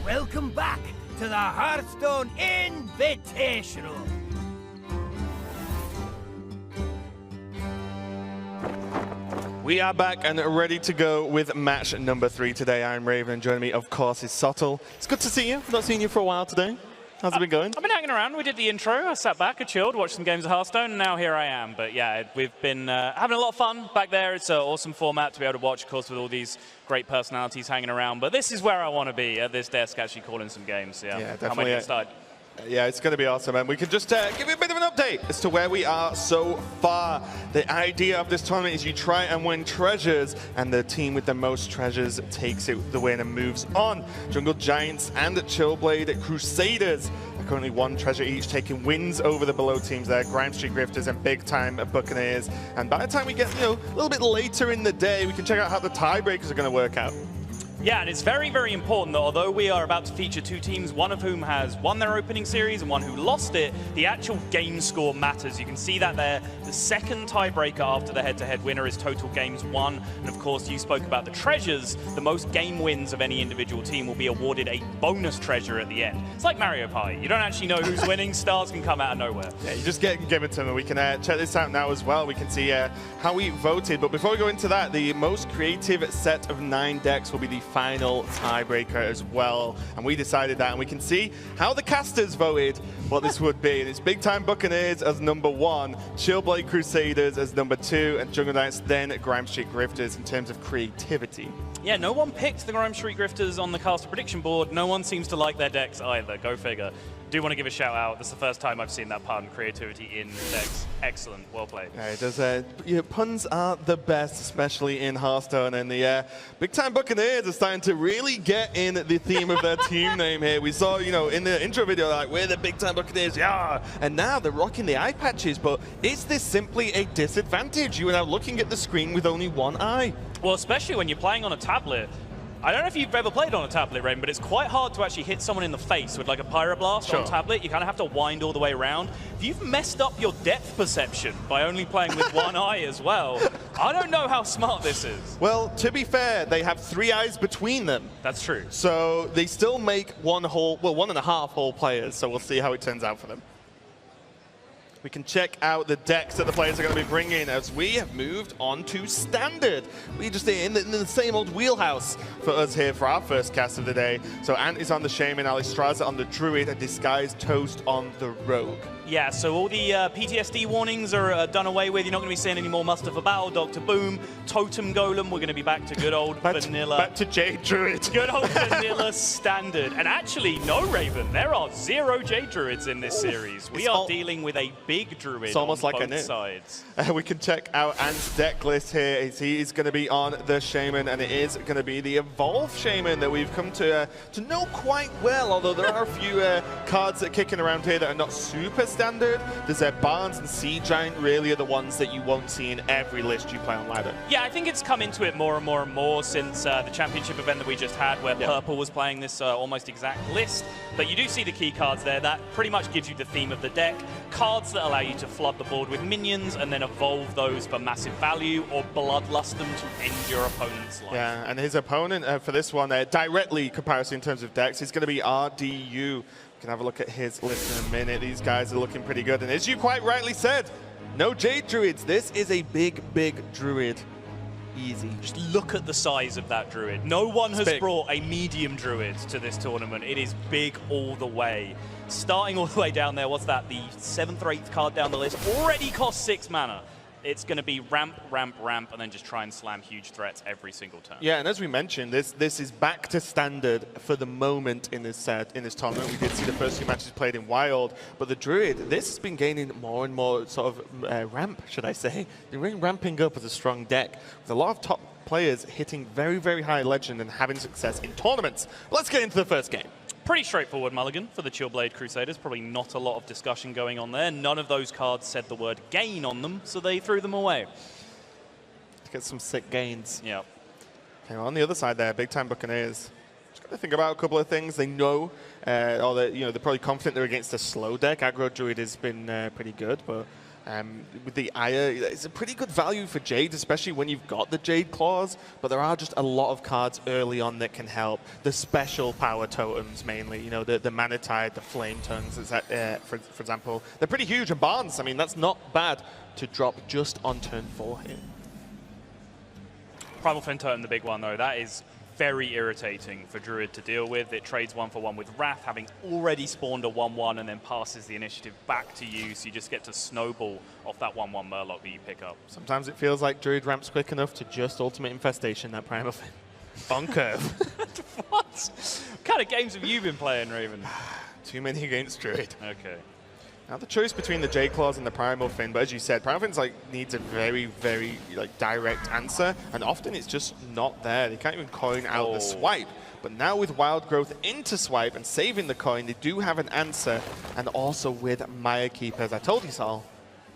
Welcome back to the Hearthstone Invitational. We are back and ready to go with match number 3 today. I'm Raven, and joining me, of course, is Sottle. It's good to see you. I've not seen you for a while today. How's it been going? I've been hanging around. We did the intro. I sat back, I chilled, watched some games of Hearthstone, and now here I am. But yeah, we've been having a lot of fun back there. It's an awesome format to be able to watch, of course, with all these great personalities hanging around. But this is where I want to be, at this desk, actually calling some games. Yeah, definitely. How am I get started? Yeah, it's going to be awesome, and we can just give you a bit of an update as to where we are so far. The idea of this tournament is you try and win treasures, and the team with the most treasures takes it the win and moves on. Jungle Giants and Chillblade Crusaders are currently 1 treasure each, taking wins over the below teams there, Grime Street Grifters and big time Buccaneers. And by the time we get a little bit later in the day, we can check out how the tiebreakers are going to work out. Yeah, and it's very, very important that although we are about to feature 2 teams, one of whom has won their opening series and one who lost it, the actual game score matters. You can see that there. The second tiebreaker after the head-to-head winner is total games won. And of course, you spoke about the treasures. The most game wins of any individual team will be awarded a bonus treasure at the end. It's like Mario Party. You don't actually know who's winning. Stars can come out of nowhere. Yeah, you just get given to them. And we can check this out now as well. We can see how we voted. But before we go into that, the most creative set of 9 decks will be the final tiebreaker as well, and we decided that, and we can see how the casters voted what this would be. And it's Big Time Buccaneers as number 1, Chillblade Crusaders as number 2, and Jungle Giants then Grime Street Grifters in terms of creativity. Yeah, no one picked the Grime Street Grifters on the caster prediction board. No one seems to like their decks either. Go figure. Do want to give a shout out. This is the first time I've seen that pun, creativity in decks. Excellent, well played. Yeah, it does. Puns are the best, especially in Hearthstone, and the Big Time Buccaneers are starting to really get in the theme of their team name here. We saw, in the intro video, like, we're the Big Time Buccaneers, yeah! And now they're rocking the eye patches, but is this simply a disadvantage? You are now looking at the screen with only 1 eye. Well, especially when you're playing on a tablet. I don't know if you've ever played on a tablet, Rain, but it's quite hard to actually hit someone in the face with like a Pyroblast on tablet. You kind of have to wind all the way around. If you've messed up your depth perception by only playing with 1 eye as well, I don't know how smart this is. Well, to be fair, they have 3 eyes between them. That's true. So they still make 1.5 whole players, so we'll see how it turns out for them. We can check out the decks that the players are going to be bringing as we have moved on to Standard. We just in the same old wheelhouse for us here for our first cast of the day. So Ant is on the Shaman, Alistraza on the Druid, and Disguised Toast on the Rogue. Yeah, so all the PTSD warnings are done away with. You're not going to be seeing any more Mustafa Battle, Dr. Boom, Totem Golem. We're going to be back to good old vanilla. Back to Jade Druid. Good old vanilla Standard. And actually, no, Raven, there are 0 Jade Druids in this series. We are dealing with a big Druid. It's almost on like both sides. We can check out Ant's deck list here. He is going to be on the Shaman, and it is going to be the Evolve Shaman that we've come to know quite well, although there are a few cards that are kicking around here that are not super standard. There's Barnes and Sea Giant really are the ones that you won't see in every list you play on ladder. Yeah, I think it's come into it more and more and more since the championship event that we just had, where Purple was playing this almost exact list. But you do see the key cards there. That pretty much gives you the theme of the deck. Cards that allow you to flood the board with minions and then evolve those for massive value, or bloodlust them to end your opponent's life. Yeah, and his opponent for this one, directly comparison in terms of decks, is going to be RDU. We can have a look at his list in a minute. These guys are looking pretty good. And as you quite rightly said, no Jade Druids. This is a big, big Druid. Easy. Just look at the size of that Druid. No one has brought a medium Druid to this tournament. It is big all the way. Starting all the way down there, what's that? The 7th or 8th card down the list already costs 6 mana. It's going to be ramp, ramp, ramp, and then just try and slam huge threats every single turn. Yeah, and as we mentioned, this is back to Standard for the moment in this tournament. We did see the first 2 matches played in Wild, but the Druid, this has been gaining more and more sort of ramp, should I say. They're really ramping up as a strong deck, with a lot of top players hitting very, very high legend and having success in tournaments. Let's get into the first game. Pretty straightforward mulligan for the Chillblade Crusaders. Probably not a lot of discussion going on there. None of those cards said the word gain on them, so they threw them away. Let's get some sick gains. Yeah. Okay, well, on the other side there, Big Time Buccaneers. Just got to think about a couple of things. They know, or they're probably confident they're against a slow deck. Aggro Druid has been pretty good, but With the Aya, it's a pretty good value for Jade, especially when you've got the Jade Claws, but there are just a lot of cards early on that can help. The special power totems mainly, you know, the Mana Tide, the Flame Tongues, for example. They're pretty huge, and Barnes, I mean, that's not bad to drop just on turn 4 here. Primal Fin Totem, the big one though, that is very irritating for Druid to deal with. It trades 1-for-1 with Wrath, having already spawned a 1-1 and then passes the initiative back to you, so you just get to snowball off that 1-1 Murloc that you pick up. Sometimes it feels like Druid ramps quick enough to just Ultimate Infestation that Primal Fin. On curve. What? What kind of games have you been playing, Raven? Too many against Druid. Okay. Now the choice between the Jade Claws and the Primal Fin, but as you said, Primal Fin's needs a very, very direct answer, and often it's just not there. They can't even coin out the swipe. But now with Wild Growth into swipe and saving the coin, they do have an answer, and also with Maya Keeper, as I told you, Saul,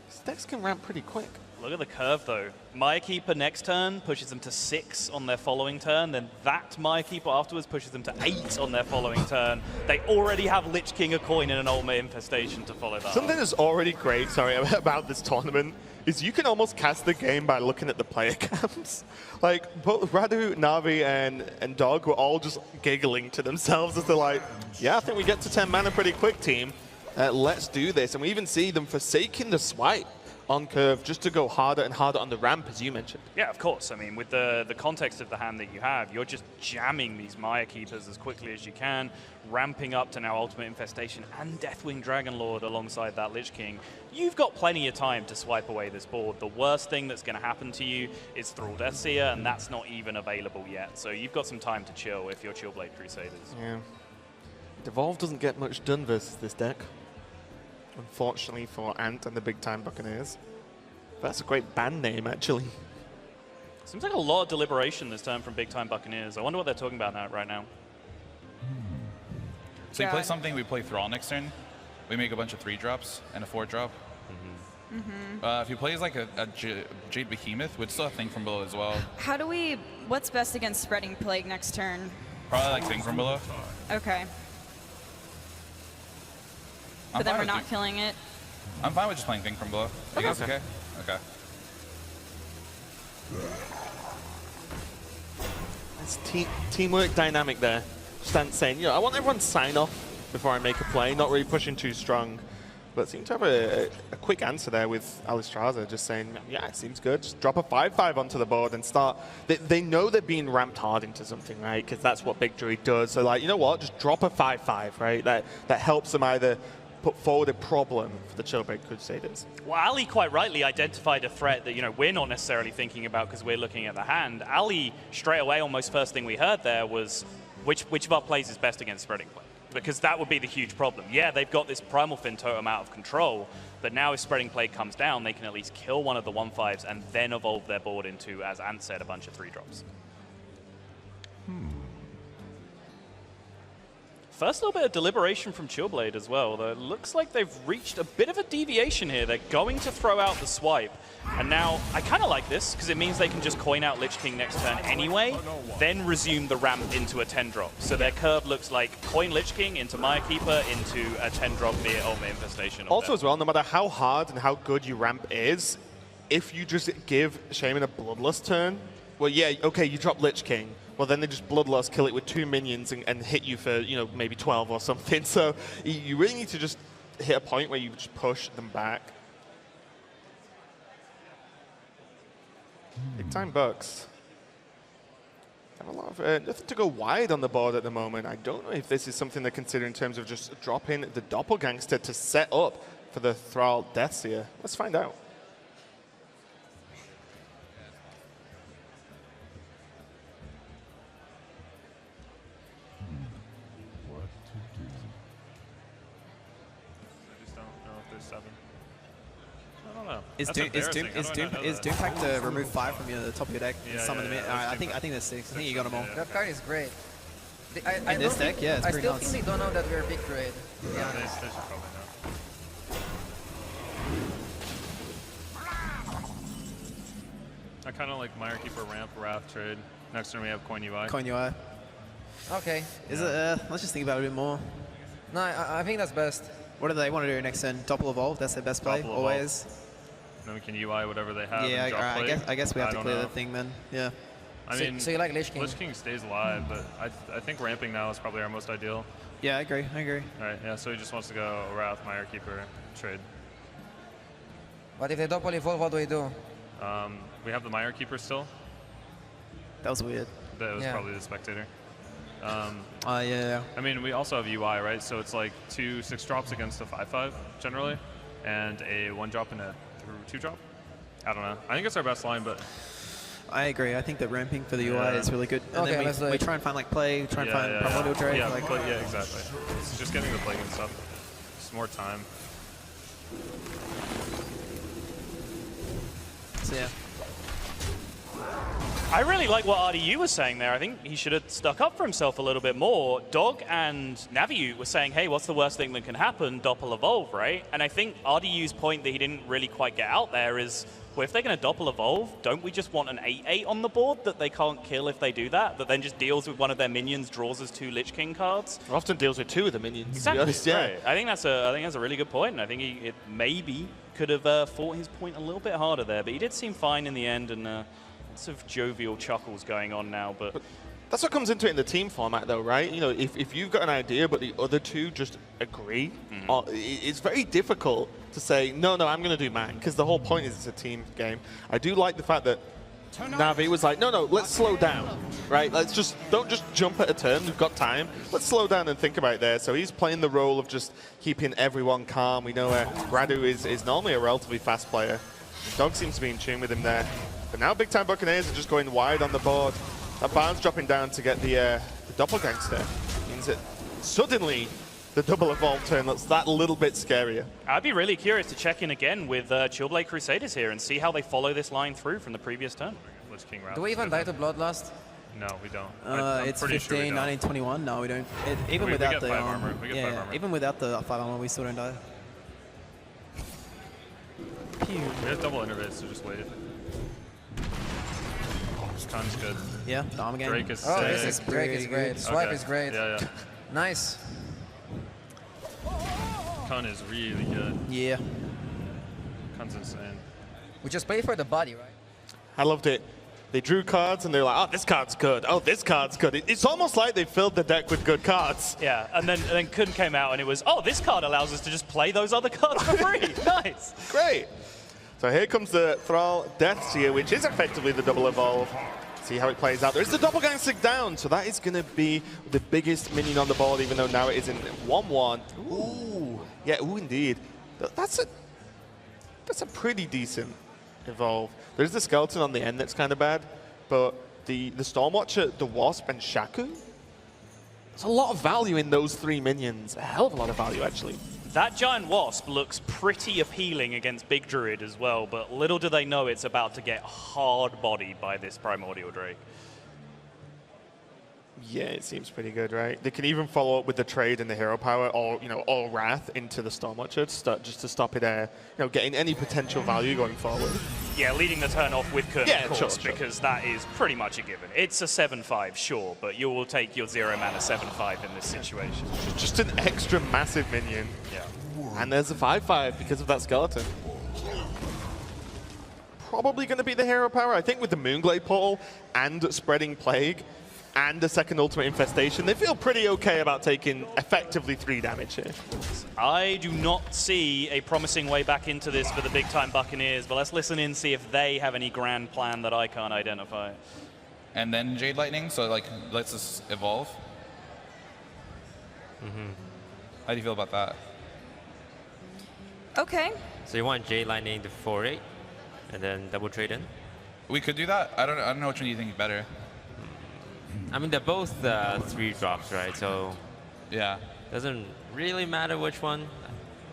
these decks can ramp pretty quick. Look at the curve though. Maya Keeper next turn pushes them to 6 on their following turn, then that Maya Keeper afterwards pushes them to 8 on their following turn. They already have Lich King, a coin, and an Ultimate Infestation to follow that. Something that's already great, about this tournament is you can almost cast the game by looking at the player cams. Like, both Radu, Na'Vi, and Dog were all just giggling to themselves as they're like, yeah, I think we get to 10 mana pretty quick, team. Let's do this. And we even see them forsaking the swipe on curve just to go harder and harder on the ramp, as you mentioned. Yeah, of course. I mean, with the context of the hand that you have, you're just jamming these Maya Keepers as quickly as you can, ramping up to now Ultimate Infestation and Deathwing Dragonlord alongside that Lich King. You've got plenty of time to swipe away this board. The worst thing that's going to happen to you is Thrall Deathseer, and that's not even available yet. So you've got some time to chill if you're Chillblade Crusaders. Yeah. Devolve doesn't get much done versus this deck, unfortunately for Ant and the Big Time Buccaneers. That's a great band name, actually. Seems like a lot of deliberation this turn from Big Time Buccaneers. I wonder what they're talking about right now. So you play something, we play Thrall next turn. We make a bunch of 3-drops and a 4-drop. If he plays like a Jade Behemoth, we'd still have Thing from Below as well. How do we, what's best against Spreading Plague next turn? Probably like Thing from Below. Okay. But then we're not killing it? I'm fine with just playing Thing from Below. You guys okay? Okay. It's teamwork dynamic there. Stan saying, you know, I want everyone to sign off before I make a play, not really pushing too strong. But seem to have a quick answer there with Alistraza, just saying, yeah, it seems good. Just drop a 5-5 onto the board and start. They know they're being ramped hard into something, right? Because that's what Big Druid does. So, like, you know what? Just drop a 5-5, right? That helps them either put forward a problem for the Chillblade Crusaders. Well, Ali quite rightly identified a threat that, you know, we're not necessarily thinking about because we're looking at the hand. Ali, straight away, almost first thing we heard there was, which of our plays is best against Spreading Plague? Because that would be the huge problem. Yeah, they've got this Primal Fin totem out of control, but now if Spreading Plague comes down, they can at least kill one of the 1/5s and then evolve their board into, as Ant said, a bunch of 3-drops. First little bit of deliberation from Chillblade as well, though it looks like they've reached a bit of a deviation here. They're going to throw out the swipe, and now I kind of like this because it means they can just coin out Lich King next turn anyway, then resume the ramp into a 10-drop. So their curve looks like coin Lich King into Maya Keeper into a 10-drop near Ultimate Infestation. Also as well, no matter how hard and how good your ramp is, if you just give Shaman a Bloodlust turn, well, yeah, okay, you drop Lich King. Well, then they just Bloodlust, kill it with 2 minions and hit you for, you know, maybe 12 or something. So you really need to just hit a point where you just push them back. Big Time Bucks have a lot of nothing to go wide on the board at the moment. I don't know if this is something they consider in terms of just dropping the Doppelgangster to set up for the Thrall Deathseer. Let's find out. Is Doompack to remove 5 from the top of your deck and summon them in? Alright, I think there's 6. I think you got them all. That card is great. In this deck, yeah, it's pretty I nuts. still think they don't know that we're Big Druid. Yeah, they should probably know. I kind of like Mire Keeper ramp, Wrath trade. Next turn we have Coin UI. Coin UI. Okay. Is it? Let's just think about it a bit more. No, I think that's best. What do they want to do next turn? Doppel Evolve, that's their best play, Doppel always. then we can UI whatever they have. Yeah, and drop alright, Plague. I guess we have to don't clear know. the thing then. Yeah. I So- mean, so you like Lich King? Lich King stays alive, but I think ramping now is probably our most ideal. Yeah, I agree. All right, yeah, so he just wants to go Wrath, Mire Keeper, trade. But if they double evolve, what do we do? We have the Mire Keeper still. That was weird. That was Yeah. probably the Spectator. Yeah. I mean, we also have UI, right? So it's like 2 6-drops against a 5/5 generally, and a 1-drop and a 2-drop. I don't know. I think it's our best line, but I agree. I think that ramping for the UI Yeah. is really good. And Okay, then let's do we it. try and find like play, try and find primordial Drake. Yeah, like, yeah, exactly. It's just getting the Plague and stuff. Just more time. so yeah. I really like what RDU was saying there. I think he should have stuck up for himself a little bit more. Dog and Naviu were saying, hey, what's the worst thing that can happen? Doppel evolve, right? And I think RDU's point that he didn't really quite get out there is, well, if they're going to doppel evolve, don't we just want an 8/8 on the board that they can't kill if they do that? That then just deals with one of their minions, draws us 2 Lich King cards? Or often deals with 2 of the minions, Exactly. to be honest, yeah. Right. I think that's a really good point, and I think it maybe could have fought his point a little bit harder there, but he did seem fine in the end, and lots of jovial chuckles going on now. But That's what comes into it in the team format, though, right? You know, if you've got an idea but the other 2 just agree, it's very difficult to say, no, I'm going to do mine, because the whole point is it's a team game. I do like the fact that Navi was like, no, let's slow down, right? Don't just jump at a turn. We've got time. Let's slow down and think about it there. So he's playing the role of just keeping everyone calm. We know Radu is normally a relatively fast player. Dog seems to be in tune with him there. But now big time Buccaneers are just going wide on the board. That Barnes dropping down to get the Doppelgangster means that suddenly the double evolve turn looks that little bit scarier. I'd be really curious to check in again with Chillblade Crusaders here and see how they follow this line through from the previous turn. Lich King Wrath. Do we even die to Bloodlust? No, we don't. I'm It's pretty 15, sure we don't. 19, 21. No, we don't. Even We without get the 5 armor. We get 5 yeah, armor. even without the 5 armor, we still don't die. Pew. We have double innervates, so just wait. This ton's good. Yeah, the armor game. Drake is Oh, sick. this is Drake is great. Swipe Okay. is great. Yeah. Nice. Kun is really good. Yeah. Kun's insane. We just pay for the body, right? I loved it. They drew cards and they're like, oh, this card's good. Oh, this card's good. It's almost like they filled the deck with good cards. Yeah, and then Kun came out and it was, oh, this card allows us to just play those other cards for free. Nice. Great. So here comes the Thrall Death Seer, which is effectively the double evolve. See how it plays out. There's the Doppelganger down, so that is going to be the biggest minion on the board, even though now it is in 1/1. Ooh. Yeah, ooh, indeed. That's a pretty decent evolve. There's the skeleton on the end that's kind of bad, but the Stormwatcher, the Wasp, and Shaku, there's a lot of value in those 3 minions. A hell of a lot of value, actually. That giant wasp looks pretty appealing against Big Druid as well, but little do they know it's about to get hard-bodied by this Primordial Drake. Yeah, it seems pretty good, right? They can even follow up with the trade and the hero power, or or Wrath into the Stormwatcher just to stop it, getting any potential value going forward. Yeah, leading the turn off with Kun, Yeah, of course, sure. because that is pretty much a given. It's a 7/5, sure, but you will take your 0-mana 7/5 in this situation. Just an extra massive minion. Yeah. And there's a 5/5 because of that skeleton. Probably going to be the hero power. I think with the Moonglade Portal and Spreading Plague and the second Ultimate Infestation, they feel pretty okay about taking effectively 3 damage here. I do not see a promising way back into this for the big-time Buccaneers, but let's listen in, see if they have any grand plan that I can't identify. And then Jade Lightning, so like lets us evolve. How do you feel about that? Okay. So you want Jade Lightning to 4/8 and then double trade in? We could do that. I don't know which one you think is better. I mean, they're both 3 drops, right? So Yeah. doesn't really matter which one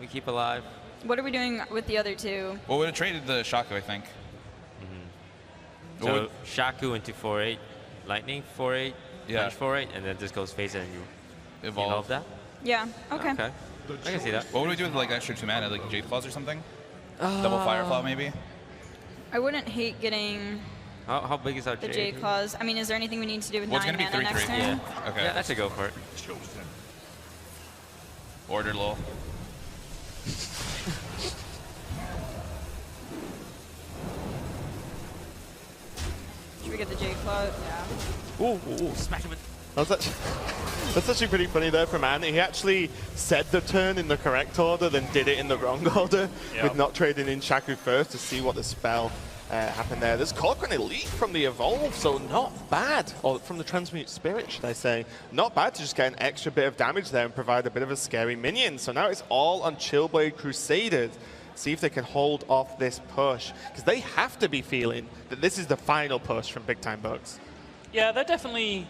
we keep alive. What are we doing with the other 2? Well, we would have traded the Shaku, I think. So Shaku into 4/8, Lightning 4/8, Yeah. Punch 4/8, and then this goes phase it and you evolve that? Yeah. Okay. Okay. I can see that. What would we do with like extra 2 mana, like Jade Claws or something? Double Firefly maybe? I wouldn't hate getting How big is our the Jade? Jade Claws. I mean, is there anything we need to do with Well, it's 9 gonna be mana 3/3. next turn? Yeah. Okay. Yeah, I should go for it. Order lol. Should we get the J Claw? Yeah. Ooh, smack him with. That's actually pretty funny there from Ant. He actually said the turn in the correct order, then did it in the wrong order, with not trading in Shaku first to see what the spell happened there. There's Corcoran Elite from the Evolve, so not bad. Or from the Transmute Spirit, should I say. Not bad to just get an extra bit of damage there and provide a bit of a scary minion. So now it's all on Chillblade Crusaders. See if they can hold off this push, because they have to be feeling that this is the final push from Big Time Bucks. Yeah, they're definitely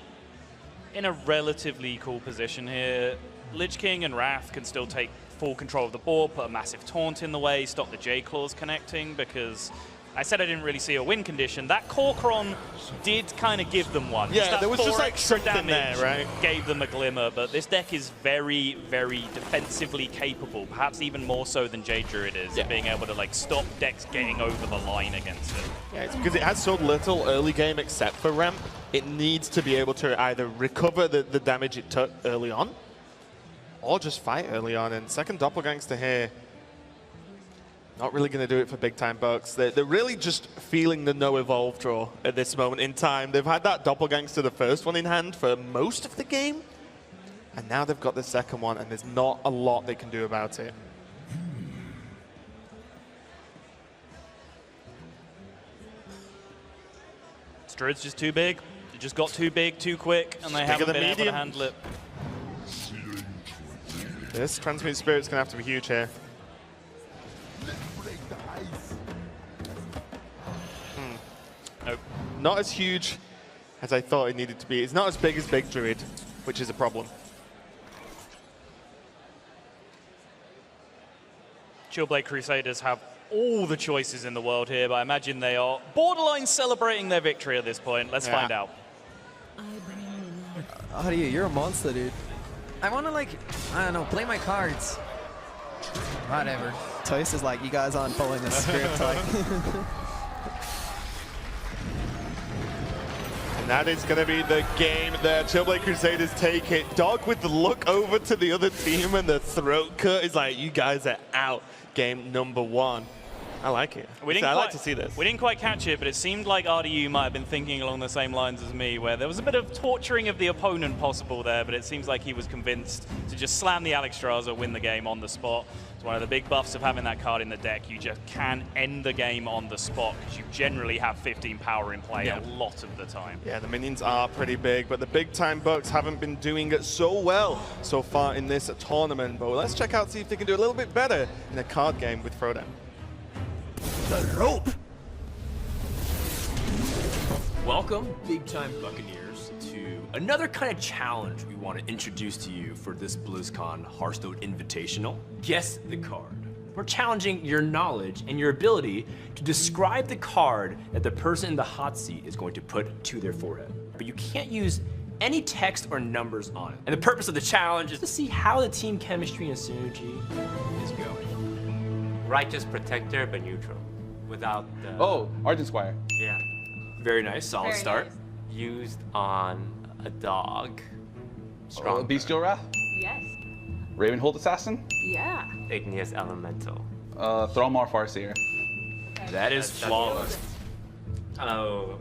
in a relatively cool position here. Lich King and Wrath can still take full control of the board, put a massive taunt in the way, stop the J-Claws connecting, because I said I didn't really see a win condition. That Corcoran did kind of give them one. Yeah, there was just like extra something damage there, right? Gave them a glimmer, but this deck is very, very defensively capable, perhaps even more so than Jade Druid is, of being able to like stop decks getting over the line against it. Yeah, it's because it has so little early game except for ramp. It needs to be able to either recover the damage it took early on, or just fight early on. And second Doppelgangster here, not really going to do it for Big Time Bucks. They're really just feeling the no evolve draw at this moment in time. They've had that Doppelgangster, the first one in hand, for most of the game. And now they've got the second one, and there's not a lot they can do about it. Druid's just too big. It just got too big, too quick, and they haven't been able to handle it. This Transmute Spirit's going to have to be huge here. Nope. Not as huge as I thought it needed to be. It's not as big as Big Druid, which is a problem. Chillblade Crusaders have all the choices in the world here, but I imagine they are borderline celebrating their victory at this point. Let's find out. How do you? You're a monster, dude. I want to, like, I don't know, play my cards. Whatever. Toast is like, you guys aren't following the script. Like. And that is going to be the game there. Chillblade Crusaders take it. Dog with the look over to the other team and the throat cut is like, you guys are out. Game number 1. I like it. I like to see this. We didn't quite catch it, but it seemed like RDU might have been thinking along the same lines as me, where there was a bit of torturing of the opponent possible there, but it seems like he was convinced to just slam the Alexstrasza, win the game on the spot. It's one of the big buffs of having that card in the deck. You just can end the game on the spot, because you generally have 15 power in play a lot of the time. Yeah, the minions are pretty big, but the Big Time Bucks haven't been doing it so well so far in this tournament. But let's check out, see if they can do a little bit better in a card game with Throwdown. The rope. Welcome, Big Time Buccaneers, to another kind of challenge we want to introduce to you for this BlizzCon Hearthstone Invitational. Guess the card. We're challenging your knowledge and your ability to describe the card that the person in the hot seat is going to put to their forehead. But you can't use any text or numbers on it. And the purpose of the challenge is to see how the team chemistry and synergy is going. Righteous Protector, but neutral. Without the... Oh, Argent Squire. Yeah. Very nice, solid start. Nice. Used on a dog. Strong. Bestial Wrath. Yes. Ravenhold Assassin. Yeah. Igneous Elemental. Thrallmar Farseer. That is flawless. Oh.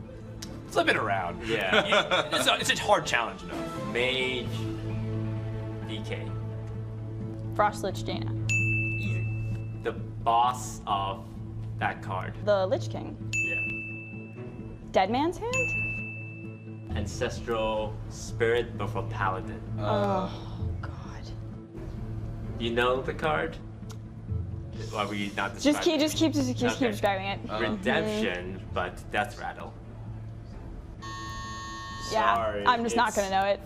Flip it around. Yeah. It's a hard challenge enough. Mage. DK. Frost Lich Jaina. Easy. The boss of that card. The Lich King. Yeah. Dead Man's Hand? Ancestral Spirit, but for Paladin. Oh, God. You know the card? Or were you not describing Just keep describing it. Redemption, but Death Rattle. Yeah, Sorry, I'm just not gonna know it.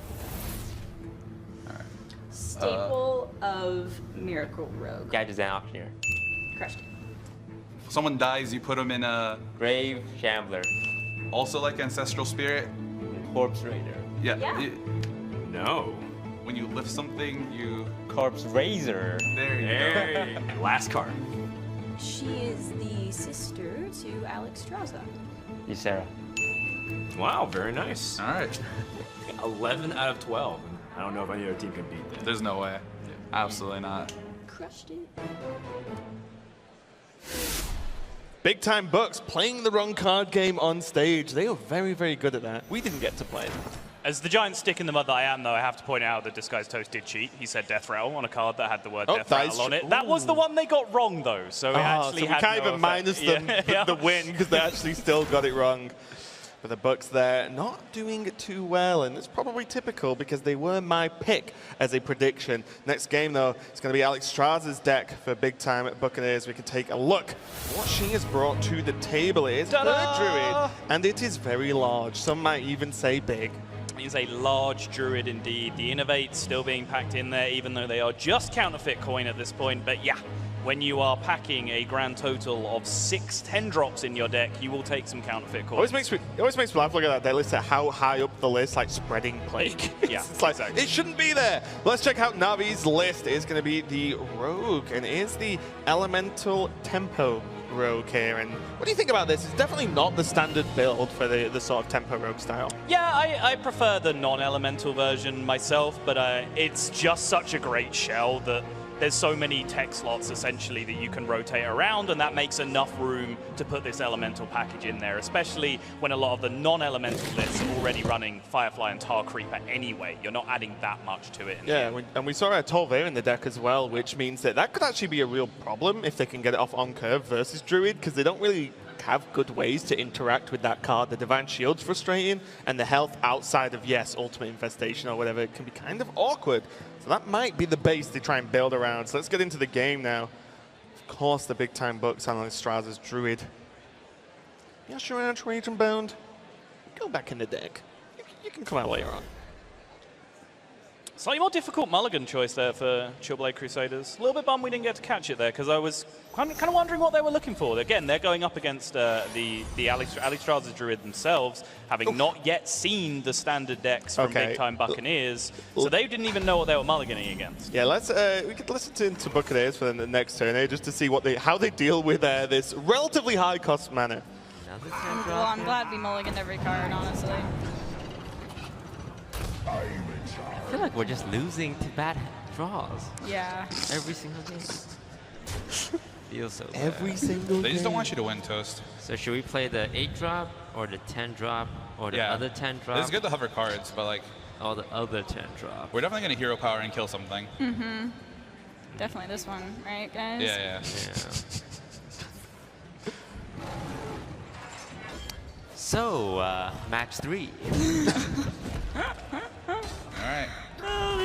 Staple of Miracle Rogue. Gadgets and Auctioneer. Crushed it. Someone dies, you put them in a... Grave Shambler. Also like Ancestral Spirit. Corpse Raider. Yeah. Yeah. No. When you lift something, you... Corpse Razor. There you go. And last card. She is the sister to Alexstrasza. Ysera. Wow, very nice. All right. 11 out of 12. I don't know if any other team can beat that. There's no way. Absolutely not. Crushed it. Big Time Bucks playing the wrong card game on stage. They are very, very good at that. We didn't get to play it. As the giant stick in the mud that I am, though, I have to point out that Disguised Toast did cheat. He said Death Rattle on a card that had the word Death Rattle on it. That was the one they got wrong, though. So it actually so we can't even minus them the win because they actually still got it wrong. But the Bucks there not doing too well, and it's probably typical because they were my pick as a prediction. Next game, though, it's going to be Alex Stras's deck for Big Time Buccaneers. We can take a look what she has brought to the table. It is her Druid, and it is very large. Some might even say big. Is a large Druid indeed. The Innovate still being packed in there, even though they are just counterfeit coin at this point. But yeah, when you are packing a grand total of 6 10-drops in your deck, you will take some counterfeit coins. It always makes me laugh. Look at that deck list, at how high up the list, like Spreading Plague. Yeah, it's like, it shouldn't be there. Let's check out Navi's list. It is going to be the Rogue, and it is the Elemental Tempo Rogue here. And what do you think about this? It's definitely not the standard build for the sort of Tempo Rogue style. Yeah, I prefer the non-elemental version myself, but it's just such a great shell that there's so many tech slots essentially that you can rotate around, and that makes enough room to put this elemental package in there, especially when a lot of the non-elemental lists are already running Firefly and Tar Creeper anyway. You're not adding that much to it. And we saw a Tolvair in the deck as well, which means that could actually be a real problem if they can get it off on curve versus Druid, because they don't really have good ways to interact with that card. The Divine Shield's frustrating, and the health outside of, yes, Ultimate Infestation or whatever, can be kind of awkward. So that might be the base they try and build around. So let's get into the game now. Of course, the Big Time Bucks on Straza's Druid. Yes, you're out, Raging Bound. Go back in the deck. You can come out later on. Slightly more difficult mulligan choice there for Chillblade Crusaders. A little bit bummed we didn't get to catch it there, because I was kind of wondering what they were looking for. Again, they're going up against the Alex Stras's Druid themselves, having not yet seen the standard decks from Big Time Buccaneers, so they didn't even know what they were mulliganing against. Yeah, we could listen to Buccaneers for the next turn, just to see how they deal with this relatively high cost mana. Well, I'm glad we mulliganed every card, honestly. I feel like we're just losing to bad draws. Yeah. Every single game. Feels so bad. Every single game. They just don't want you to win, Toast. So should we play the 8-drop or the 10-drop or the other 10-drop? It's good to hover cards, but like... Oh, the other 10-drop. We're definitely going to hero power and kill something. Mm-hmm. Definitely this one, right, guys? Yeah. So, match 3. All right. Oh,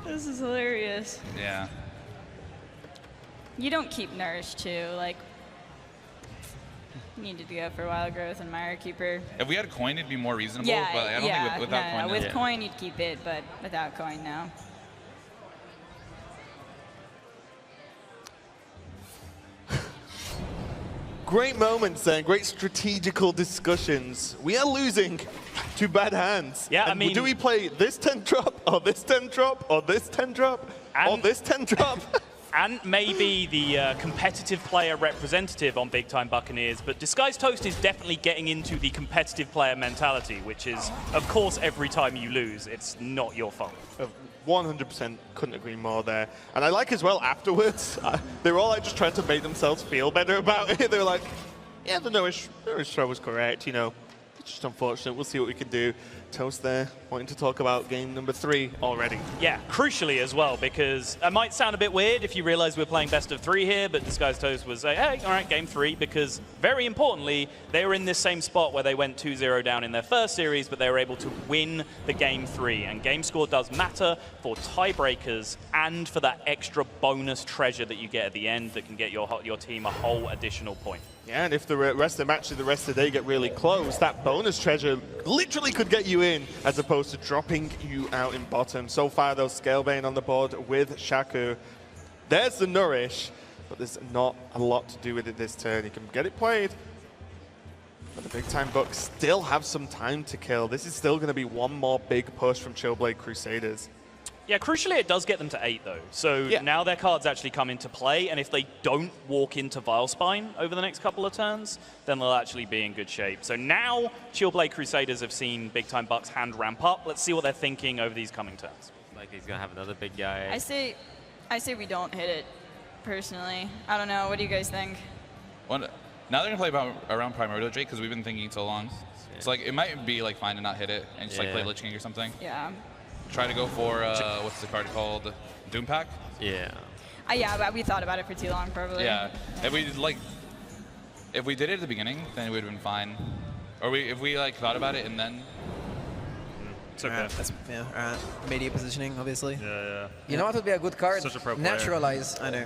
this is hilarious. Yeah. You don't keep Nourish too, like. Needed to go for Wild Growth and Mire Keeper. If we had coin, it'd be more reasonable. Yeah, but I don't think without coin. With coin, you'd keep it, but without coin, no. Great moments and great strategical discussions. We are losing to bad hands. Yeah, and I mean, do we play this 10-drop, or this 10-drop, or this 10-drop, or this 10-drop? And maybe the competitive player representative on Big Time Buccaneers, but Disguised Toast is definitely getting into the competitive player mentality, which is, of course, every time you lose, it's not your fault. 100% couldn't agree more there. And I like as well afterwards, they were all like just trying to make themselves feel better about it. They were like, yeah, the Nourish throw was correct, you know. It's just unfortunate. We'll see what we can do. Toast there, wanting to talk about game number 3 already. Yeah, crucially as well, because it might sound a bit weird if you realize we're playing best of 3 here, but Disguised Toast was like, hey, all right, game 3, because very importantly, they were in this same spot where they went 2-0 down in their first series, but they were able to win the game 3. And game score does matter for tiebreakers and for that extra bonus treasure that you get at the end that can get your team a whole additional point. Yeah, and if the rest of the matches, the rest of the day get really close, that bonus treasure literally could get you in as opposed to dropping you out in bottom. So far, though, Scalebane on the board with Shaku. There's the Nourish, but there's not a lot to do with it this turn. You can get it played, but the Big Time Bucks still have some time to kill. This is still going to be one more big push from Chillblade Crusaders. Yeah, crucially, it does get them to 8, though. So now their cards actually come into play, and if they don't walk into Vilespine over the next couple of turns, then they'll actually be in good shape. So now Chillblade Crusaders have seen Big Time Bucks hand ramp up. Let's see what they're thinking over these coming turns. Like he's going to have another big guy. I say we don't hit it, personally. I don't know. What do you guys think? Now they're going to play around Primordial Drake because we've been thinking so long. It's like, it might be like fine to not hit it and just like play Lich King or something. Yeah. Try to go for, what's the card called? Doom Pack? Yeah. Yeah, but we thought about it for too long, probably. Yeah. If we did it at the beginning, then it would have been fine. Or if we like thought about it and then. It's okay. That's, media positioning, obviously. Yeah. You know what would be a good card? Such a pro player. Naturalize. I know.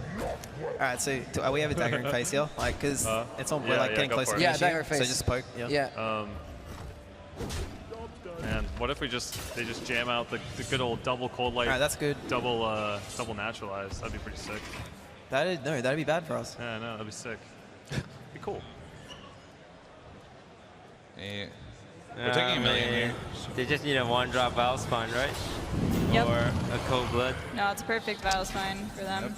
All right, so we have a dagger in face here, like, because it's on. We're like getting go closer for to it. the Yeah, dagger issue, face. so just poke. Yeah. Man, what if they just jam out the good old double cold light? All right, that's good. Double naturalize. That'd be pretty sick. That'd be bad for us. Yeah, no, that'd be sick. Be cool. Yeah. We're taking a million here. They just need a 1-drop Valspine, right? Yep. Or a Cold Blood. No, it's perfect Valspine for them.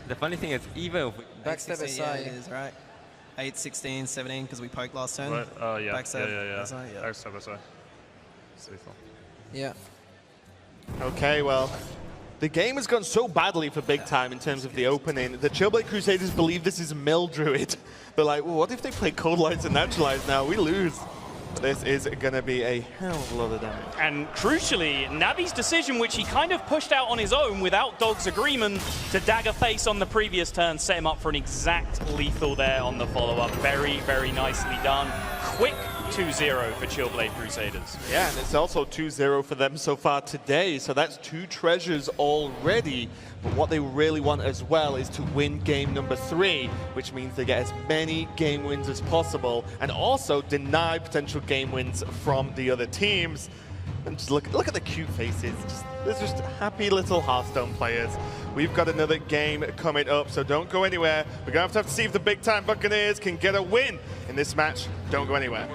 The funny thing is, even if we Backstep aside is right. 8, 16, 17, because we poked last turn. What? Oh, yeah. Backstep. Yeah. SI, yeah. Backstep SI. It's lethal. Yeah. Okay, well, the game has gone so badly for big time in terms of the opening. The Chillblade Crusaders believe this is Mill Druid. They're like, well, what if they play Cold Lights and Naturalize now? We lose. This is going to be a hell of a lot of damage. And crucially, Navi's decision, which he kind of pushed out on his own without Dog's agreement to dagger face on the previous turn, set him up for an exact lethal there on the follow-up. Very, very nicely done. Quick 2-0 for Chillblade Crusaders. Yeah, and it's also 2-0 for them so far today, so that's 2 treasures already. But what they really want as well is to win game number 3, which means they get as many game wins as possible, and also deny potential game wins from the other teams. And just look at the cute faces. They're just happy little Hearthstone players. We've got another game coming up, so don't go anywhere. We're going to have to see if the big-time Buccaneers can get a win in this match. Don't go anywhere.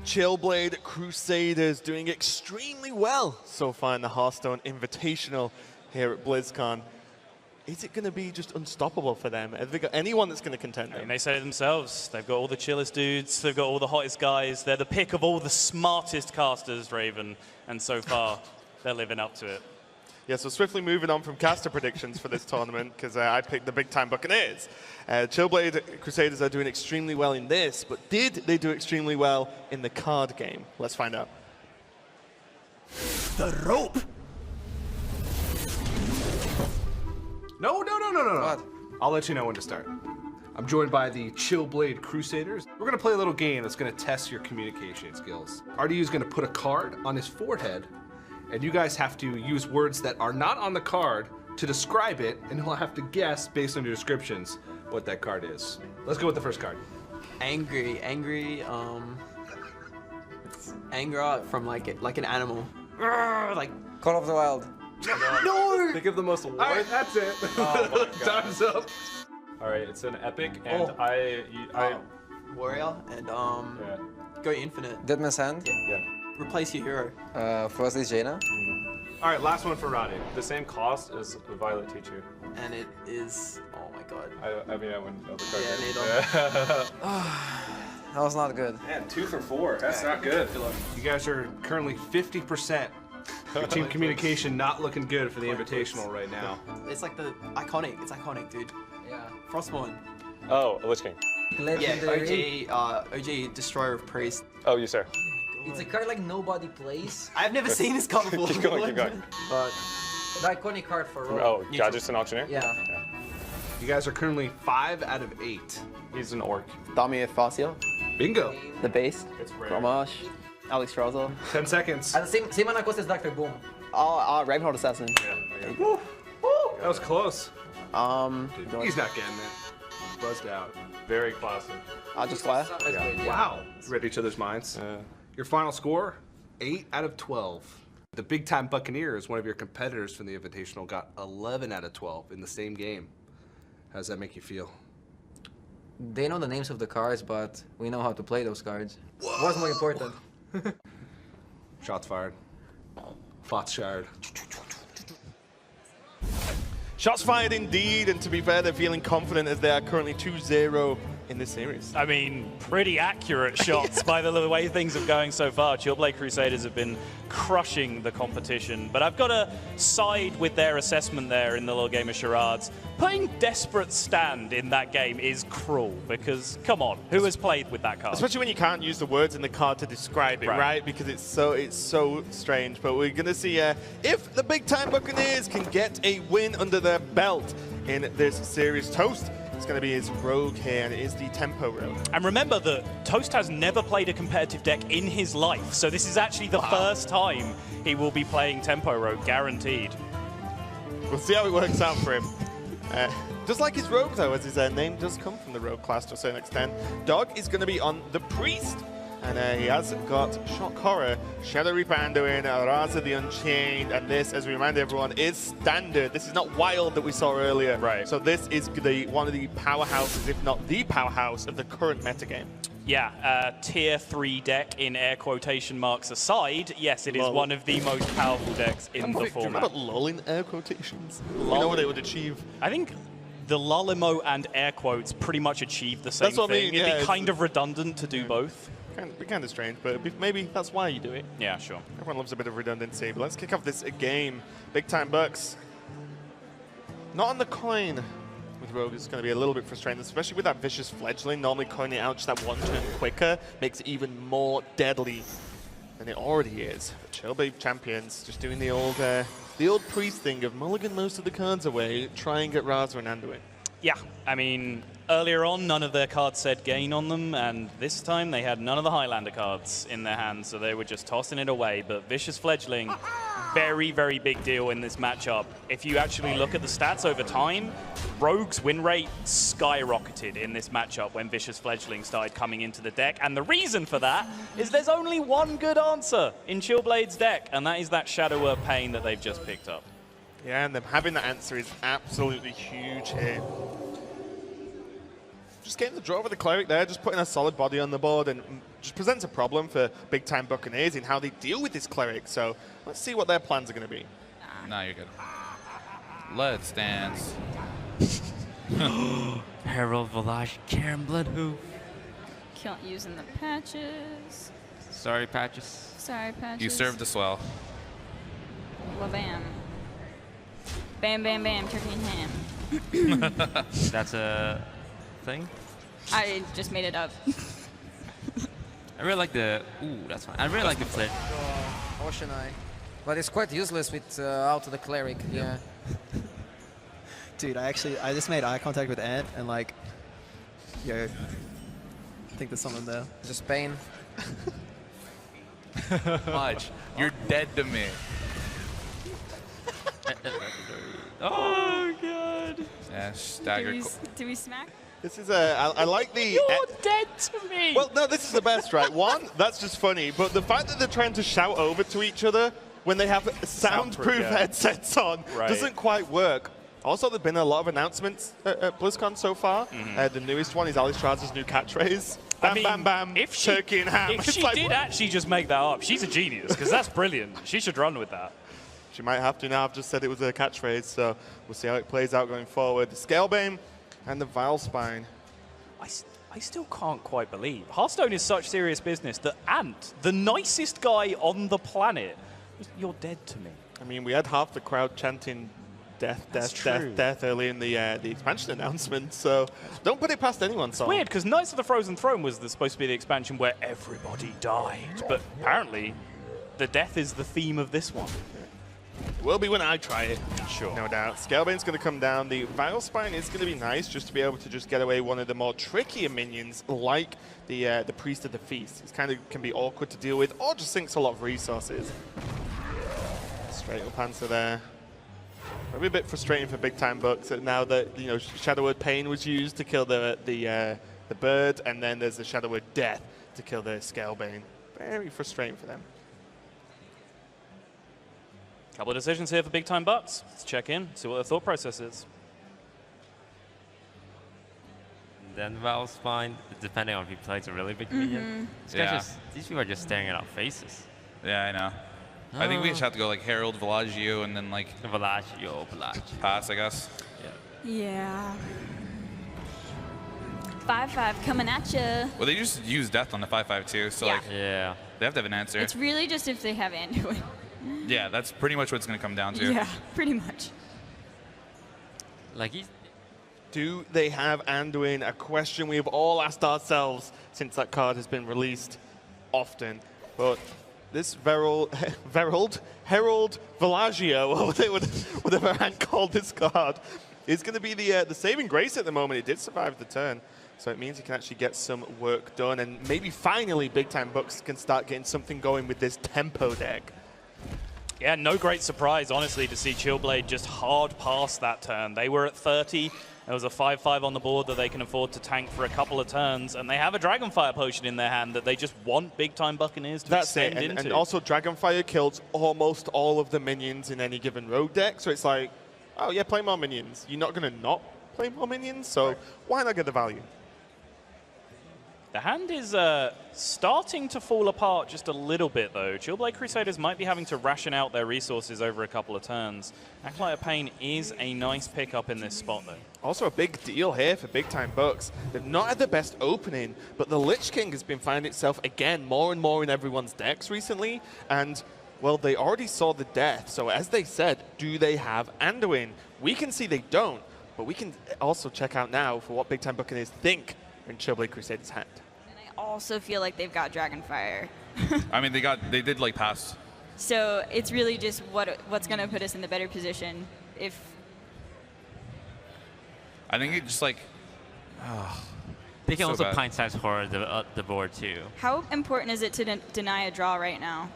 Chillblade Crusaders doing extremely well so far in the Hearthstone Invitational here at BlizzCon. Is it going to be just unstoppable for them? Have they got anyone that's going to contend them? I mean, they say it themselves. They've got all the chillest dudes. They've got all the hottest guys. They're the pick of all the smartest casters, Raven. And so far, they're living up to it. Yeah, so swiftly moving on from caster predictions for this tournament, because I picked the big-time Buccaneers. Chillblade Crusaders are doing extremely well in this, but did they do extremely well in the card game? Let's find out. The rope. No. What? I'll let you know when to start. I'm joined by the Chillblade Crusaders. We're gonna play a little game that's gonna test your communication skills. RDU is gonna put a card on his forehead, and you guys have to use words that are not on the card to describe it, and he'll have to guess based on your descriptions what that card is. Let's go with the first card. Angry, anger from like an animal. Like Call of the Wild. no. Think of the most All right, that's it. Oh my God. Time's up. All right, it's an epic, and I Warrior and yeah. go infinite. Dead Man's Hand. Yeah. Replace your hero. Frosty Jaina. All right, last one for Roddy. The same cost as a Violet teacher. And it is, oh my god. I mean, I wouldn't know the card. Yeah, That was not good. Man, 2 for 4. That's not good. You guys are currently 50%. Your team communication not looking good for the Invitational right now. It's like the iconic. It's iconic, dude. Yeah. Frostborn. Oh, Lich King. Yeah, OG Destroyer of Priest. Oh, you sir. It's a card like nobody plays. I've never seen this card before. Keep going. But the iconic card for Rogue. Oh, Gadgets and Auctioneer? Yeah. You guys are currently 5 out of 8. He's an orc. Damir Facio. Bingo. The Beast. It's rare. Fromage. Alex Strauzel. 10 seconds. And the same mana cost as Dr. Boom. Ravenhold Assassin. Yeah. That was close. He's not getting it. Buzzed out. Very classic. Just fire. Wow. Read each other's minds. Your final score, 8 out of 12. The big-time Buccaneers, one of your competitors from the Invitational, got 11 out of 12 in the same game. How does that make you feel? They know the names of the cards, but we know how to play those cards. What's more important? Shots fired. Thoughts shared. Shots fired indeed, and to be fair, they're feeling confident as they are currently 2-0 in this series. I mean, pretty accurate shots by the way things are going so far. Chillblade Crusaders have been crushing the competition, but I've got to side with their assessment there in the little game of charades. Playing Desperate Stand in that game is cruel, because, come on, who has played with that card? Especially when you can't use the words in the card to describe it, right? Because it's so strange. But we're going to see if the big-time Buccaneers can get a win under their belt in this series. Toast, it's going to be his Rogue here, and it is the Tempo Rogue. And remember that Toast has never played a competitive deck in his life, so this is actually the first time he will be playing Tempo Rogue, guaranteed. We'll see how it works out for him. Just like his Rogue, though, as his name does come from the Rogue class to a certain extent. Dog is going to be on the Priest, and he has got Shock Horror, Shadow Reaper Anduin, Raza the Unchained, and this, as we remind everyone, is standard. This is not Wild that we saw earlier. Right. So this is one of the powerhouses, if not the powerhouse, of the current metagame. Yeah, tier 3 deck in air quotation marks aside, yes, it is one of the most powerful decks in the format. About lull in air quotations? You know what it would achieve? I think the Lullimo and air quotes pretty much achieve the same thing. I mean, It'd be kind of redundant to do both. It'd be kind of strange, but maybe that's why you do it. Yeah, sure. Everyone loves a bit of redundancy, but let's kick off this game. Big time Bucks. Not on the coin. With Rogue, it's going to be a little bit frustrating, especially with that Vicious Fledgling. Normally coining it out just that one turn quicker makes it even more deadly than it already is. But Chillblade champions just doing the old Priest thing of mulligan most of the cards away, try and get Raza and Anduin. Yeah, I mean, earlier on, none of their cards said gain on them, and this time they had none of the Highlander cards in their hands, so they were just tossing it away. But Vicious Fledgling, very, very big deal in this matchup. If you actually look at the stats over time, Rogue's win rate skyrocketed in this matchup when Vicious Fledgling started coming into the deck, and the reason for that is there's only one good answer in Chillblade's deck, and that is that Shadower Pain that they've just picked up. Yeah, and them having that answer is absolutely huge here. Just getting the draw with the Cleric there, just putting a solid body on the board, and just presents a problem for big-time Buccaneers in how they deal with this Cleric. So let's see what their plans are going to be. Nah, you're good. Let's dance. Herald Volage, Karen Bloodhoof. Can't use in the patches. Sorry, Patches. Sorry, patches. You served us well. Labam. Bam, bam, bam, turkey and ham. That's a thing? I just made it up. I really like the... Ooh, that's fine. I really like the flip. HSI. But it's quite useless with out of the cleric. Yeah. Dude, I just made eye contact with Ant and like, yo, I think there's something there. Just pain. Watch, you're dead to me. Oh god. Yeah, stagger. Do we smack? This is I like the... You're dead to me! Well, no, this is the best, right? One, that's just funny, but the fact that they're trying to shout over to each other when they have soundproof headsets on doesn't quite work. Also, there have been a lot of announcements at BlizzCon so far. The newest one is Alistra's new catchphrase. Bam, bam, bam, turkey and ham. If she did actually just make that up, she's a genius, because that's brilliant. She should run with that. She might have to now. I've just said it was a catchphrase, so we'll see how it plays out going forward. The Scalebane and the Vile Spine. I still can't quite believe. Hearthstone is such serious business that Ant, the nicest guy on the planet, you're dead to me. I mean, we had half the crowd chanting death, death, death, death early in the expansion announcement, so don't put it past anyone. It's weird, because Knights of the Frozen Throne was supposed to be the expansion where everybody died, but apparently the death is the theme of this one. It will be when I try it. Sure. No doubt. Scalebane's going to come down. The Vile Spine is going to be nice just to be able to just get away one of the more trickier minions like the Priest of the Feast. It kind of can be awkward to deal with or just sinks a lot of resources. Straight up answer there. Maybe a bit frustrating for Big Time Bucks that now that Shadow Word Pain was used to kill the bird, and then there's the Shadow Word Death to kill the Scalebane. Very frustrating for them. Couple of decisions here for Big Time Bucks. Let's check in, see what their thought process is. And then Vile Spine, depending on if he plays a really big minion. These people are just staring at our faces. Yeah, I know. I think we just have to go like Herald, Velagio, and then like Velagio. Pass, I guess. Yeah. 5-5 coming at you. Well, they just use Death on the 5/5 too, so like they have to have an answer. It's really just if they have Anduin. Yeah, that's pretty much what it's going to come down to. Yeah, pretty much. Like do they have Anduin? A question we have all asked ourselves since that card has been released often. But this Herald Velagio, or whatever Ant called this card, is going to be the saving grace at the moment. It did survive the turn, so it means you can actually get some work done, and maybe finally Big Time Bucks can start getting something going with this tempo deck. Yeah, no great surprise, honestly, to see Chillblade just hard pass that turn. They were at 30. There was a 5/5 on the board that they can afford to tank for a couple of turns, and they have a Dragonfire potion in their hand that they just want Big Time Buccaneers to extend into. And also Dragonfire kills almost all of the minions in any given rogue deck, so it's like, oh yeah, play more minions. You're not going to not play more minions, so why not get the value? The hand is starting to fall apart just a little bit, though. Chillblade Crusaders might be having to ration out their resources over a couple of turns. Acolyte of Pain is a nice pickup in this spot, though. Also a big deal here for Big Time Bucks. They've not had the best opening, but the Lich King has been finding itself, again, more and more in everyone's decks recently. And, well, they already saw the death. So as they said, do they have Anduin? We can see they don't, but we can also check out now for what Big Time Buccaneers think in Chillblade Crusaders' hand. And I also feel like they've got Dragonfire. I mean, they did like pass. So it's really just what's going to put us in the better position. If I think it just like they can also pint size horror the board too. How important is it to deny a draw right now?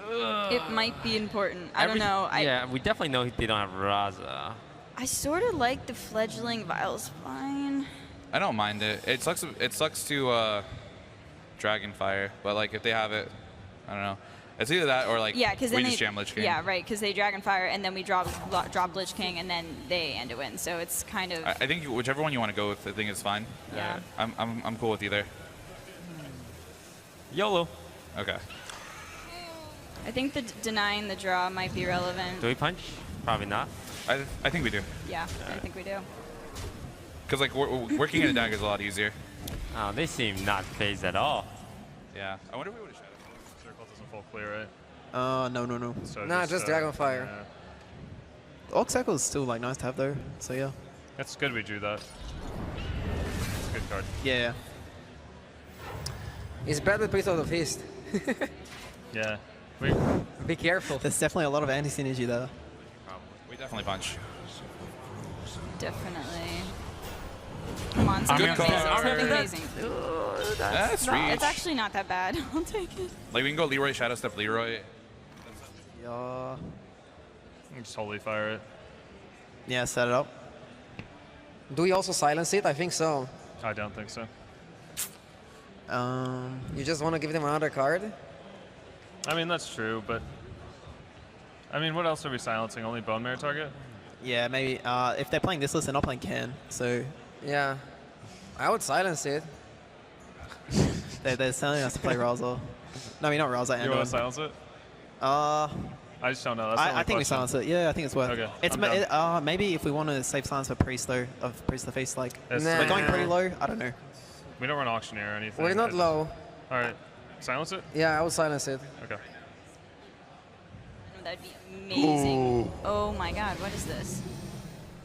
It might be important. I don't know. Yeah, we definitely know they don't have Raza. I sort of like the fledgling Vile Spine. I don't mind it. It sucks to Dragonfire, but like if they have it, I don't know. It's either that or like we just jam Lich King. Yeah, right, because they Dragonfire and then we drop Lich King and then they end it win. So it's kind of. I think whichever one you want to go with, I think is fine. Yeah. I'm cool with either. YOLO. Okay. I think the denying the draw might be relevant. Do we punch? Probably not. I think we do. Yeah, I think we do. Because like working in a deck is a lot easier. Oh, they seem not phased at all. Yeah. I wonder if we would have shot Circle doesn't fall clear, right? No. So Nah, just Dragonfire. Orc Circle is still like nice to have though. So yeah. It's good we drew that. It's a good card. Yeah. It's bad with Priest of the Feast. Yeah. Be careful. There's definitely a lot of anti-synergy there. We definitely punch. Definitely. Come on, Good something amazing. card. Something amazing. That's reach. It's actually not that bad. I'll take it. Like we can go Leroy, Shadow Step Leroy. Yeah. Just holy fire it. Yeah, set it up. Do we also silence it? I think so. I don't think so. You just want to give them another card? I mean, that's true, but... I mean, what else are we silencing? Only Bone Mare target? Yeah, maybe. If they're playing this list, they're not playing Can. So... Yeah. I would silence it. they're telling us to play Raza. No, I mean, not Raza. You want to silence it? I just don't know. That's the only I think we question. silence it. Yeah, I think it's worth Okay, it. I'm Maybe if we want to save silence for Priest, though, of Priest of the Feast, like, Nah. we're going pretty low. I don't know. We don't run Auctioneer or anything. We're not low. All right. Silence it? Yeah, I would silence it. Okay. That'd be amazing. Ooh. Oh my god, what is this?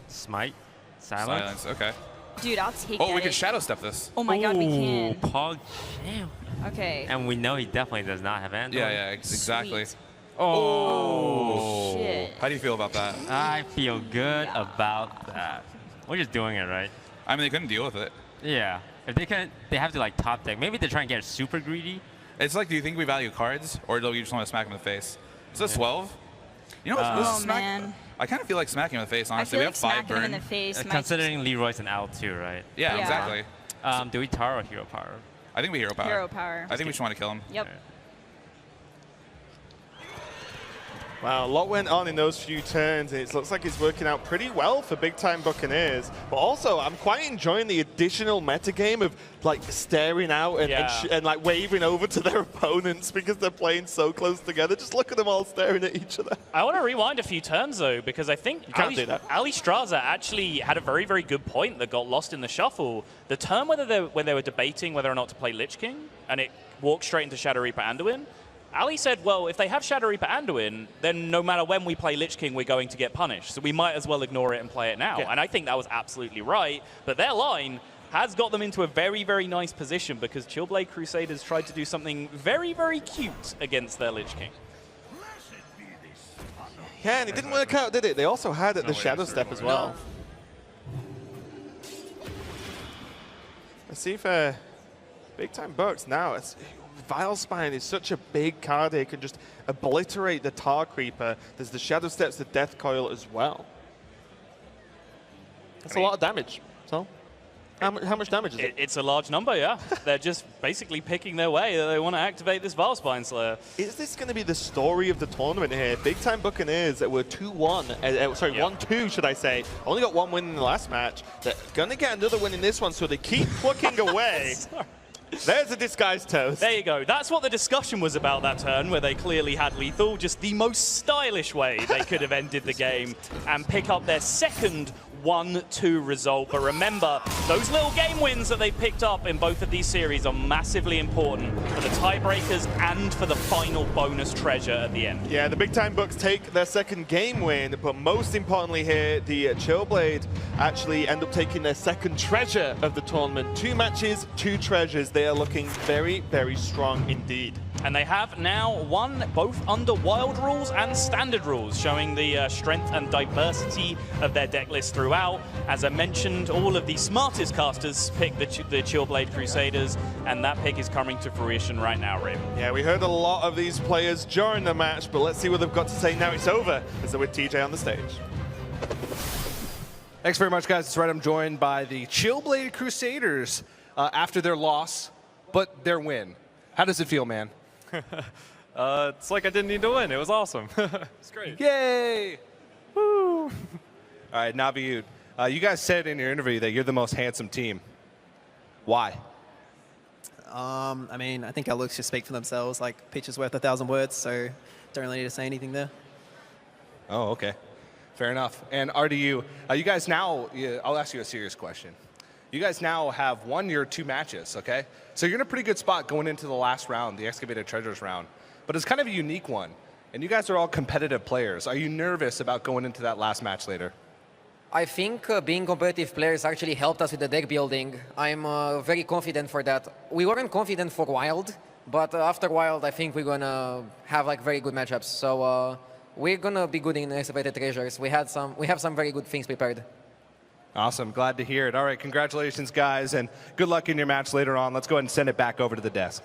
Smite. Silence. Silence, okay. Dude, I'll take Oh, that. we can Shadow Step this. Oh my god, we can. Pog Jam. Okay. And we know he definitely does not have Andor. Yeah, exactly. Sweet. Oh. Shit. How do you feel about that? I feel good about that. We're just doing it, right? I mean, they couldn't deal with it. Yeah. If they couldn't, they have to like top deck. Maybe they're trying to get super greedy. It's like, do you think we value cards, or do you just want to smack him in the face? Is this 12? You know what? Oh man. I kind of feel like smacking him in the face, honestly. I feel We like have 5 smacking him burn. in the face. might Considering Leroy's an L too, right? Yeah, exactly. Do we Taro or Hero Power? I think we Hero Power. Hero Power. I think we just want to kill him. Yep. Wow, a lot went on in those few turns. It looks like it's working out pretty well for big-time Buccaneers. But also, I'm quite enjoying the additional metagame of like staring out and like waving over to their opponents because they're playing so close together. Just look at them all staring at each other. I want to rewind a few turns, though, because I think Ali Straza actually had a very, very good point that got lost in the shuffle. The turn when they were debating whether or not to play Lich King, and it walked straight into Shadow Reaper Anduin, Ali said, well, if they have Shadow Reaper Anduin, then no matter when we play Lich King, we're going to get punished. So we might as well ignore it and play it now. Yeah. And I think that was absolutely right. But their line has got them into a very, very nice position because Chillblade Crusaders tried to do something very, very cute against their Lich King. Yeah, and it didn't work out, did it? They also had the Shadow Step as well. Let's see if big-time Bucks now. Vile Spine is such a big card here. It can just obliterate the Tar Creeper. There's the Shadow Steps, the Death Coil as well. That's a lot of damage. So, how much damage is it? It's a large number, yeah. They're just basically picking their way. They want to activate this Vile Spine Slayer. Is this going to be the story of the tournament here? Big-time Buccaneers that were 2-1, sorry, 1-2, should I say. Only got 1 win in the last match. They're going to get another win in this one, so they keep plucking away. There's a disguised toast. There you go. That's what the discussion was about that turn, where they clearly had lethal. Just the most stylish way they could have ended the game and pick up their second 1-2 result. But remember, those little game wins that they picked up in both of these series are massively important for the tiebreakers and for the final bonus treasure at the end. Yeah, the big-time Bucks take their second game win, but most importantly here, the Chillblade actually end up taking their second treasure of the tournament. 2 matches, 2 treasures. They are looking very, very strong indeed. And they have now won both under Wild rules and Standard rules, showing the strength and diversity of their deck list throughout. As I mentioned, all of the smartest casters pick the Chillblade Crusaders, and that pick is coming to fruition right now, Raven. Yeah, we heard a lot of these players during the match, but let's see what they've got to say now it's over, as they're with TJ on the stage. Thanks very much, guys. That's right. I'm joined by the Chillblade Crusaders after their loss, but their win. How does it feel, man? It's like I didn't need to win. It was awesome. It's great. Yay! Woo! All right, Naviud, you guys said in your interview that you're the most handsome team. Why? I mean, I think our looks just speak for themselves. Like, picture's worth 1,000 words, so don't really need to say anything there. Oh, okay. Fair enough. And RDU, you guys now, I'll ask you a serious question. You guys now have won your 2 matches, okay? So you're in a pretty good spot going into the last round, the Excavated Treasures round. But it's kind of a unique one. And you guys are all competitive players. Are you nervous about going into that last match later? I think being competitive players actually helped us with the deck building. I'm very confident for that. We weren't confident for Wild, but after Wild, I think we're gonna have like very good matchups. So we're gonna be good in Excavated Treasures. We have some very good things prepared. Awesome, glad to hear it. All right, congratulations, guys, and good luck in your match later on. Let's go ahead and send it back over to the desk.